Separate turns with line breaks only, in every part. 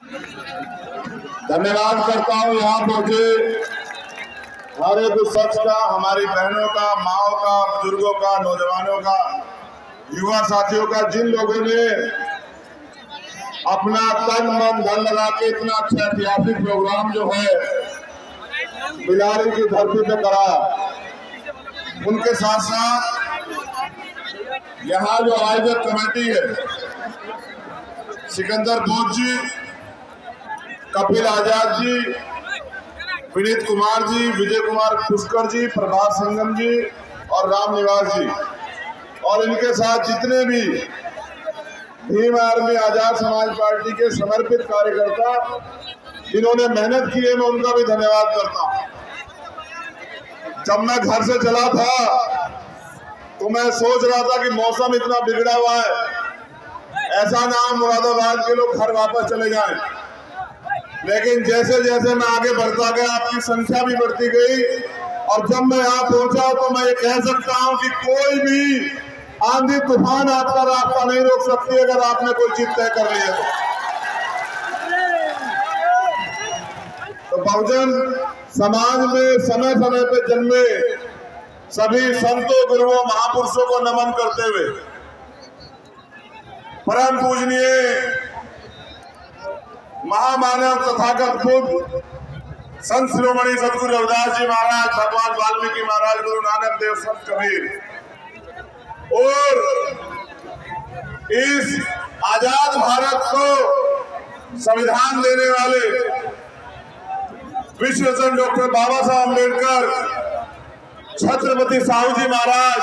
धन्यवाद करता हूँ यहाँ पहुंचे हर एक शख्स का, हमारी बहनों का, माओ का, बुजुर्गों का, नौजवानों का, युवा साथियों का, जिन लोगों ने अपना तन मन धन लगा के इतना अच्छा ऐतिहासिक प्रोग्राम जो है बिलारी की धरती पे कराया। उनके साथ साथ यहाँ जो आयोजक कमेटी है, सिकंदर बोध जी, कपिल आजाद जी, विनीत कुमार जी, विजय कुमार पुष्कर जी, प्रभात संगम जी और राम निवास जी, और इनके साथ जितने भी भीम आर्मी आजाद समाज पार्टी के समर्पित कार्यकर्ता जिन्होंने मेहनत की है, मैं उनका भी धन्यवाद करता हूँ। जब मैं घर से चला था तो मैं सोच रहा था कि मौसम इतना बिगड़ा हुआ है, ऐसा ना मुरादाबाद के लोग घर वापस चले जाएं। लेकिन जैसे जैसे मैं आगे बढ़ता गया, आपकी संख्या भी बढ़ती गई, और जब मैं यहाँ पहुंचा तो मैं ये कह सकता हूँ कि कोई भी आंधी तूफान आपका रास्ता नहीं रोक सकती अगर आपने कोई चीज तय कर ली है तो बहुजन समाज में समय समय पे जन्मे सभी संतों, गुरुओं, महापुरुषों को नमन करते हुए परम पूजनीय महामानव तथागत बुद्ध संत शिरोमणि सदगुरु रविदास जी महाराज, भगवान वाल्मीकि महाराज, गुरु नानक देव, संत कबीर और इस आजाद भारत को संविधान देने वाले विश्व रत्न डॉक्टर बाबा साहब अम्बेडकर, छत्रपति साहू जी महाराज,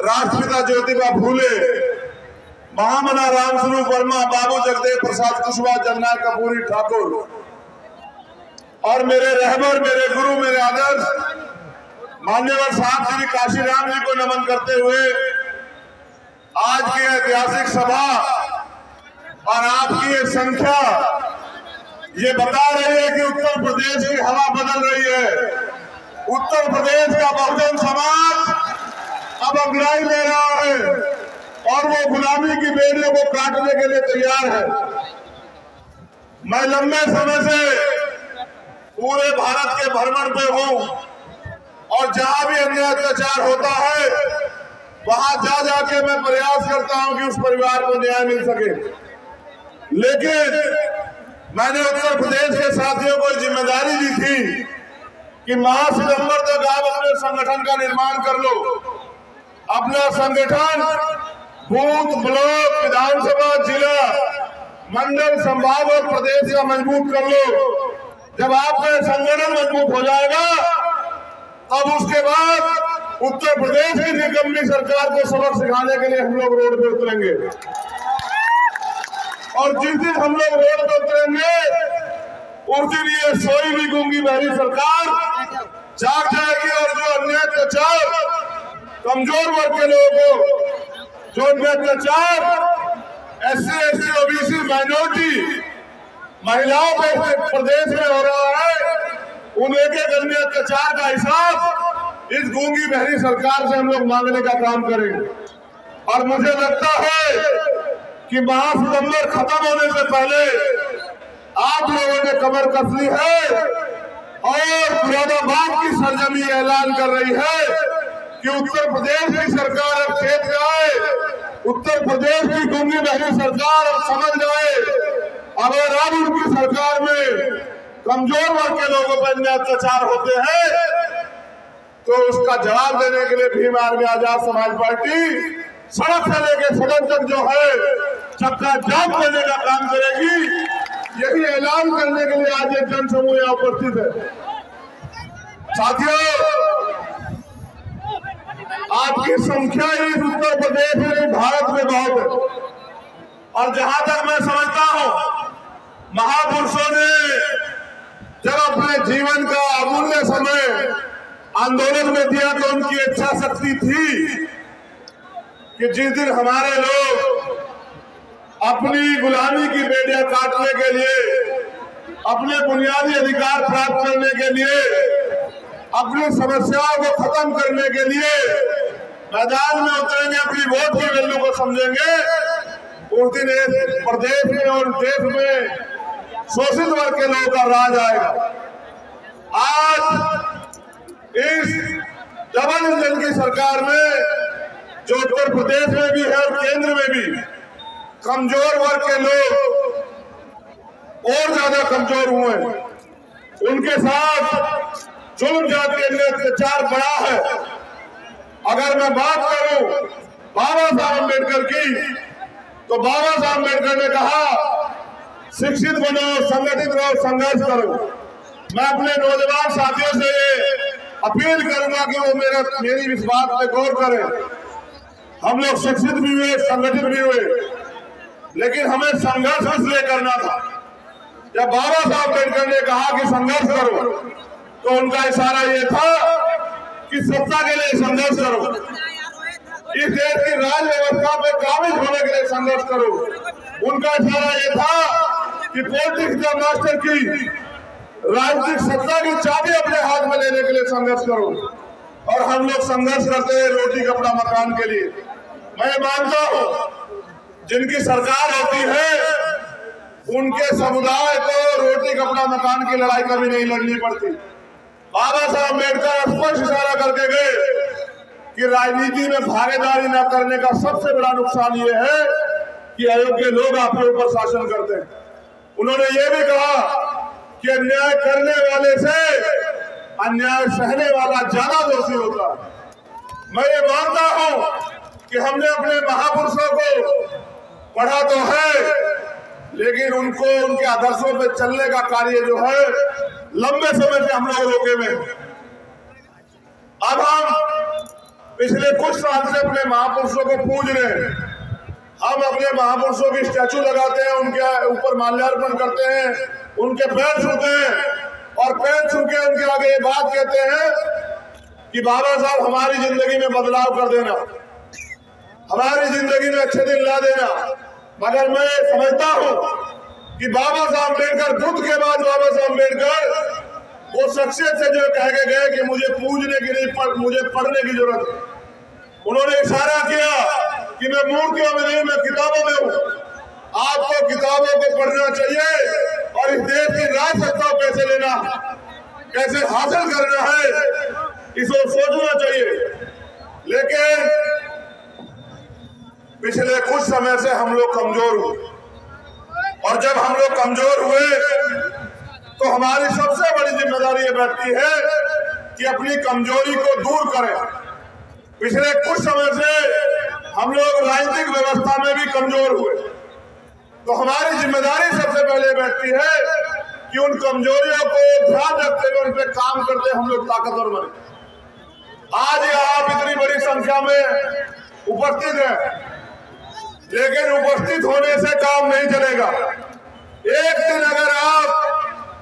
राष्ट्रपिता ज्योतिबा फूले, महामना रामस्वरूप वर्मा, बाबू जगदेव प्रसाद कुशवाहा, जननायक कपूरी ठाकुर और मेरे रहबर, मेरे गुरु, मेरे आदर्श मान्यवर साहब श्री काशीराम जी को नमन करते हुए आज की ऐतिहासिक सभा और आपकी ये संख्या ये बता रही है कि उत्तर प्रदेश की हवा बदल रही है। उत्तर प्रदेश का बहुजन समाज अब अग्रणी ले रहा है और वो गुलामी की बेड़ियों को काटने के लिए तैयार है। मैं लंबे समय से पूरे भारत के भ्रमण पे हूँ और जहां भी अन्याय अत्याचार होता है वहां जा जाके मैं प्रयास करता हूं कि उस परिवार को न्याय मिल सके। लेकिन मैंने उत्तर प्रदेश के साथियों को जिम्मेदारी दी थी कि माह सितंबर तक आप अपने संगठन का निर्माण कर लो। अपना संगठन बूथ, ब्लॉक, विधानसभा, जिला, मंडल, संभाग और प्रदेश का मजबूत कर लो। जब आपका संगठन मजबूत हो जाएगा तब उसके बाद उत्तर प्रदेश की निकम्मी सरकार को सबक सिखाने के लिए हम लोग रोड पे उतरेंगे। और जिस दिन हम लोग रोड पे उतरेंगे उस दिन ये सोई भी गूंगी बहरी सरकार जाग जाएगी और जो अन्याय अत्याचार कमजोर वर्ग के लोगों को, जो अत्याचार SC, ST, OBC, माइनॉरिटी महिलाओं पे प्रदेश में हो रहा है, उन एक अन्य अत्याचार का हिसाब इस गूंगी बहरी सरकार से हम लोग मांगने का काम करेंगे। और मुझे लगता है कि माह सितंबर खत्म होने से पहले आप लोगों ने कमर कस ली है और मुरादाबाद की सरजमी ऐलान कर रही है कि उत्तर प्रदेश की सरकार अब चेत जाए, उत्तर प्रदेश की गूंगी बहरी सरकार अब समझ जाए अगर अब उनकी सरकार में कमजोर वर्ग के लोगों पर अन्याय अत्याचार होते हैं तो उसका जवाब देने के लिए भीम आर्मी आजाद समाज पार्टी सड़क से लेकर सदन तक जो है चक्का जाम करने का काम करेगी। यही ऐलान करने के लिए आज एक जनसमूह यहाँ उपस्थित है। साथियों, आपकी संख्या इस उत्तर प्रदेश में, भारत में बहुत है और जहां तक मैं समझता हूं महापुरुषों ने जब अपने जीवन का अमूल्य समय आंदोलन में दिया तो उनकी इच्छा शक्ति थी कि जिस दिन हमारे लोग अपनी गुलामी की बेड़ियां काटने के लिए, अपने बुनियादी अधिकार प्राप्त करने के लिए, अपनी समस्याओं को खत्म करने के लिए मैदान में उतरेंगे, अपनी वोट की वैल्यू को समझेंगे, उस दिन प्रदेश में और देश में शोषित वर्ग के लोगों का राज आएगा। आज इस डबल इंजन की सरकार में जो उत्तर प्रदेश में भी है और केंद्र में भी कमजोर वर्ग के लोग और ज्यादा कमजोर हुए, उनके साथ जुल्म जाति के अत्याचार बढ़ा है। अगर मैं बात करूं बाबा साहब अम्बेडकर की, तो बाबा साहब अम्बेडकर ने कहा शिक्षित बनो, संगठित रहो, संघर्ष करो। मैं अपने नौजवान साथियों से ये अपील करूंगा कि वो मेरी इस बात पे गौर करें। हम लोग शिक्षित भी हुए, संगठित भी हुए, लेकिन हमें संघर्ष इसलिए करना था। जब बाबा साहब अम्बेडकर ने कहा कि संघर्ष करो, तो उनका इशारा ये था कि सत्ता के लिए संघर्ष करो, इस देश की राज व्यवस्था पे काबिज होने के लिए संघर्ष करो। उनका इशारा ये था कि पॉलिटिक्स द मास्टर की राजनीतिक सत्ता की चाबी अपने हाथ में लेने के लिए संघर्ष करो। और हम लोग संघर्ष करते हैं रोटी कपड़ा मकान के लिए। मैं मानता हूं जिनकी सरकार होती है उनके समुदाय को रोटी कपड़ा मकान की लड़ाई कभी नहीं लड़नी पड़ती। बाबा साहब अम्बेडकर स्पष्ट इशारा करके गए कि राजनीति में भागीदारी न करने का सबसे बड़ा नुकसान ये है कि अयोग्य लोग आपके ऊपर शासन करते हैं। उन्होंने ये भी कहा कि अन्याय करने वाले से अन्याय सहने वाला ज्यादा दोषी होता है। मैं ये मानता हूं कि हमने अपने महापुरुषों को पढ़ा तो है, लेकिन उनको उनके आदर्शों पे चलने का कार्य जो है लंबे समय से हम लोग रोके में। अब हम पिछले कुछ साल से अपने महापुरुषों को पूज रहे हैं। हम अपने महापुरुषों की स्टैचू लगाते हैं, उनके ऊपर माल्यार्पण करते हैं, उनके पैर छूते हैं और पैर छू के उनके आगे ये बात कहते हैं कि बाबा साहब हमारी जिंदगी में बदलाव कर देना, हमारी जिंदगी में अच्छे दिन ला देना। मगर मैं समझता हूं कि बाबा साहब अम्बेडकर, बुद्ध के बाद बाबा साहब अम्बेडकर वो शख्सियत से जो कह के गए कि मुझे पूजने की नहीं, मुझे पढ़ने की जरूरत है। उन्होंने इशारा किया कि मैं मूर्तियों में नहीं, मैं किताबों में हूं। आपको किताबों को पढ़ना चाहिए और इस देश की राज सत्ता कैसे लेना, कैसे हासिल करना है, इसको सोचना चाहिए। लेकिन पिछले कुछ समय से हम लोग कमजोर हुए, और जब हम लोग कमजोर हुए तो हमारी सबसे बड़ी जिम्मेदारी ये बैठती है कि अपनी कमजोरी को दूर करें। पिछले कुछ समय से हम लोग राजनीतिक व्यवस्था में भी कमजोर हुए, तो हमारी जिम्मेदारी सबसे पहले बैठती है कि उन कमजोरियों को ध्यान रखते हुए उन पर काम करते हम लोग ताकतवर बने। आज आप इतनी बड़ी संख्या में उपस्थित हैं, लेकिन उपस्थित होने से काम नहीं चलेगा। एक दिन अगर आप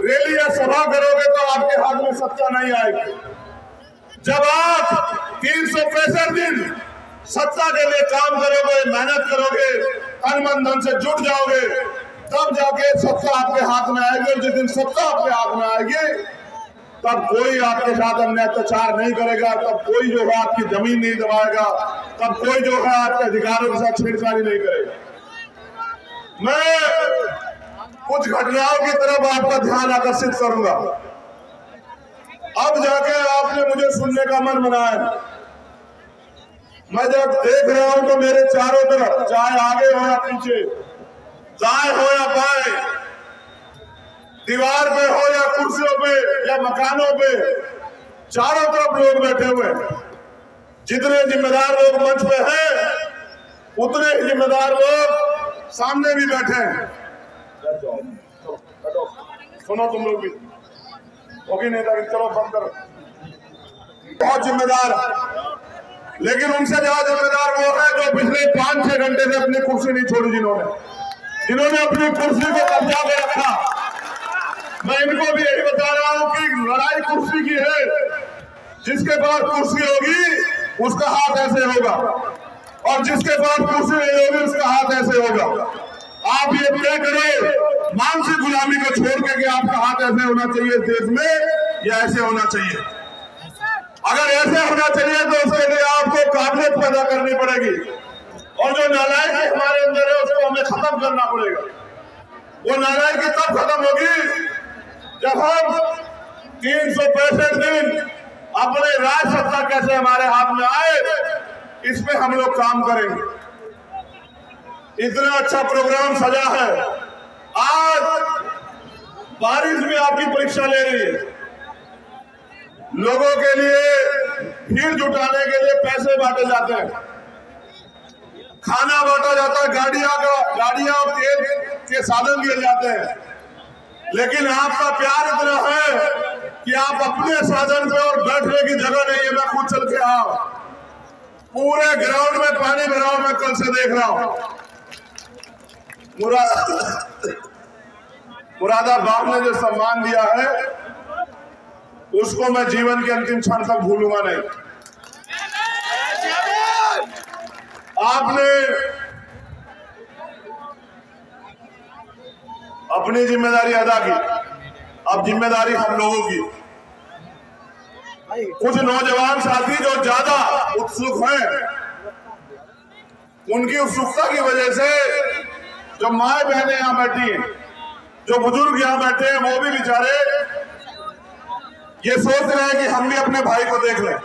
रैली या सभा करोगे तो आपके हाथ में सत्ता नहीं आएगी। जब आप 365 दिन सत्ता के लिए काम करोगे, मेहनत करोगे, तन मन धन से जुट जाओगे, तब जाके सत्ता आपके हाथ में आएगी। और जिस दिन सत्ता आपके हाथ में आएगी तब कोई आपके साथ अन्याय अत्याचार नहीं करेगा, तब कोई जो है आपकी जमीन नहीं दबाएगा, तब कोई जो है आपके अधिकारों के साथ छेड़छाड़ी नहीं करेगा। मैं कुछ घटनाओं की तरफ आपका ध्यान आकर्षित करूंगा। अब जाके आपने मुझे सुनने का मन बनाया। मैं जब देख रहा हूं तो मेरे चारों तरफ, चाहे आगे हो या पीछे, दाएं हो या बाएं, दीवार पे हो या कुर्सियों पे या मकानों पे, चारों तरफ लोग बैठे हुए हैं। जितने जिम्मेदार लोग मंच पे हैं, उतने ही जिम्मेदार लोग सामने भी बैठे हैं। सुनो तुम लोग भी, होगी नहीं था, चलो बंद करो। बहुत जिम्मेदार, लेकिन उनसे ज्यादा जिम्मेदार वो है जो पिछले 5-6 घंटे से अपनी कुर्सी नहीं छोड़ी, जिन्होंने अपनी कुर्सी को कब्जा में रखा। मैं इनको भी यही बता रहा हूं कि लड़ाई कुर्सी की है। जिसके पास कुर्सी होगी उसका हाथ ऐसे होगा, और जिसके पास कुर्सी नहीं होगी उसका हाथ ऐसे होगा। आप ये तय करें मानसिक गुलामी को छोड़ के कि आपका हाथ ऐसे होना चाहिए देश में या ऐसे होना चाहिए। अगर ऐसे होना चाहिए तो उसके लिए आपको काबिलियत पैदा करनी पड़ेगी, और जो नालायकी हमारे अंदर है उसको हमें खत्म करना पड़ेगा। वो नालायकी तब खत्म होगी जब हम 365 दिन अपने राज सत्ता कैसे हमारे हाथ में आए इस पे हम लोग काम करेंगे। इतना अच्छा प्रोग्राम सजा है। आज बारिश भी आपकी परीक्षा ले रही है। लोगों के लिए भीड़ जुटाने के लिए पैसे बांटे जाते हैं, खाना बांटा जाता है, गाड़ियां और तेल के साधन दिए जाते हैं, लेकिन आपका प्यार इतना है कि आप अपने साधन पे और बैठने की जगह नहीं है। मैं खुद चल के आऊं, पूरे ग्राउंड में पानी भरा हूं, मैं कल से देख रहा हूं। मुरादाबाद ने जो सम्मान दिया है उसको मैं जीवन के अंतिम क्षण तक भूलूंगा नहीं। आपने अपनी जिम्मेदारी अदा की, अब जिम्मेदारी हम लोगों की। कुछ नौजवान साथी जो ज्यादा उत्सुक हैं, उनकी उत्सुकता की वजह से जो माए बहनें यहां बैठी हैं, जो बुजुर्ग यहां बैठे हैं, वो भी बेचारे ये सोच रहे हैं कि हम भी अपने भाई को देख लें।